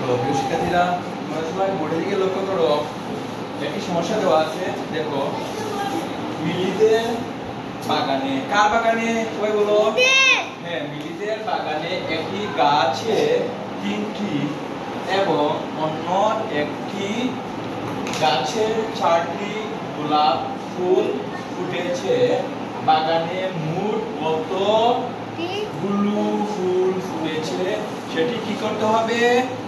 তো প্রিয় শিক্ষার্থীরা, তোমরা সবাই বোর্ডের দিকে লক্ষ্য করো। একটি সমস্যা দেওয়া আছে, দেখো। মিলিদের বাগানে, কার বাগানে সবাই বলো? হ্যাঁ, মিলিদের বাগানে একটি গাছে 3টি এবং অন্য একটি গাছে 4টি গোলাপ ফুল ফুটেছে। বাগানে মোট কতগুলো ফুল ফুটেছে সেটি কি করতে হবে?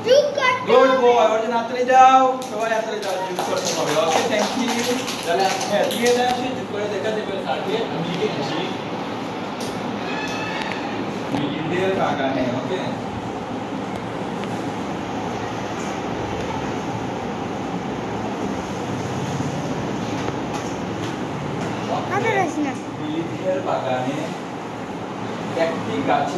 যোগ করতে হবে। গুড বয়, ওরে হাততালি দাও, সবাই হাততালি দাও, যোগ করতে হবে। ওকে, থ্যাংক ইউ। তাহলে হ্যাঁ, দিয়ে দাও, যোগ করে দেখা দেবে স্যারকে। আমি লিখেছি মিলিদের বাগানে। ওকে, মিলিদের বাগানে একটি গাছে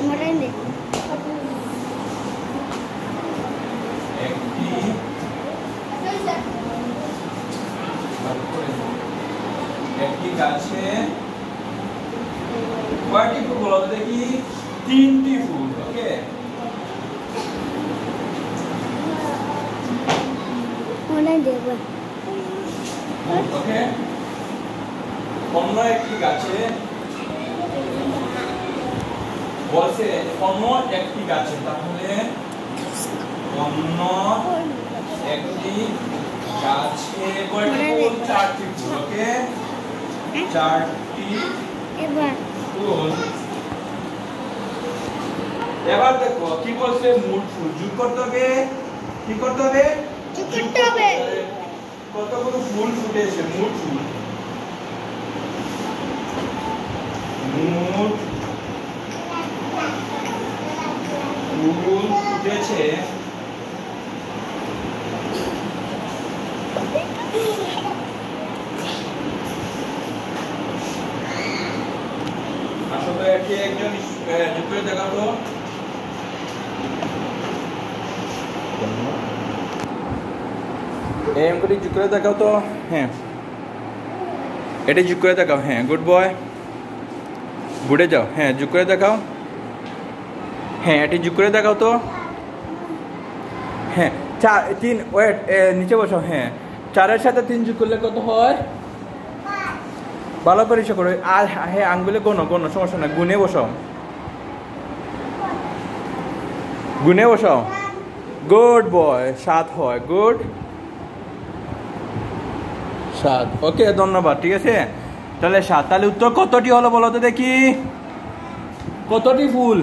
একটি গাছে কয়টি ফুল বলো দেখি? 3টি ফুল। ওকে, ওকে, অন্য একটি গাছে বলছে অন্য একটি গাছে, তাহলে অন্য একটি গাছে কয়টি ফুল? 4টি ফুল। ওকে, 4টি ফুল। এবার দেখো কি বলছে? মোট ফুল যোগ করতে হবে। কি করতে হবে? যোগ করতে হবে। কতগুলো ফুল ফুটেছে? মোট ফুল, মোট ফুল ফুটেছে আসলে এটি একজন যোগ করে দেখাও তো। এই অঙ্কটি যোগ করে দেখাও তো। হ্যাঁ, এটি যোগ করে দেখাও। হ্যাঁ, গুড বয়, বুড়ে যাও। হ্যাঁ, যোগ করে দেখাও। হ্যাঁ, এটি যোগ করে দেখাও তো। হ্যাঁ, 4 3 ওয়েট, নিচে বসাও। হ্যাঁ, 4-এর সাথে 3 যোগ করলে কত হয়? ভালো করে করো। আর হ্যাঁ, আঙ্গুলে গোনো, সমস্যা না, গুনে বসাও, গুনে বসাও। গুড বয়, 7 হয়। গুড, 7। ওকে, ধন্যবাদ। ঠিক আছে, তাহলে 7। তাহলে উত্তর কতটি হলো বলো তো দেখি? কতটি ফুল?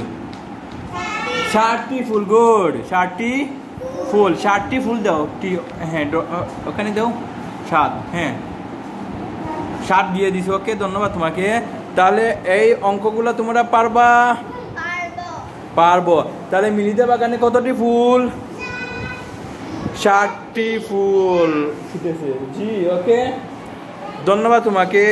7টি ফুল। গুড, 7টি ফুল। 7টি ফুল দাও। হ্যাঁ, ওখানে দাও 7। হ্যাঁ, 7 দিয়ে দিছো। ওকে, ধন্যবাদ তোমাকে। তাহলে এই অঙ্কগুলো তোমরা পারবা? পারবো। তাহলে মিলিদের বাগানে কতটি ফুল? 7টি ফুল ফুটেছে। জি, ওকে, ধন্যবাদ তোমাকে।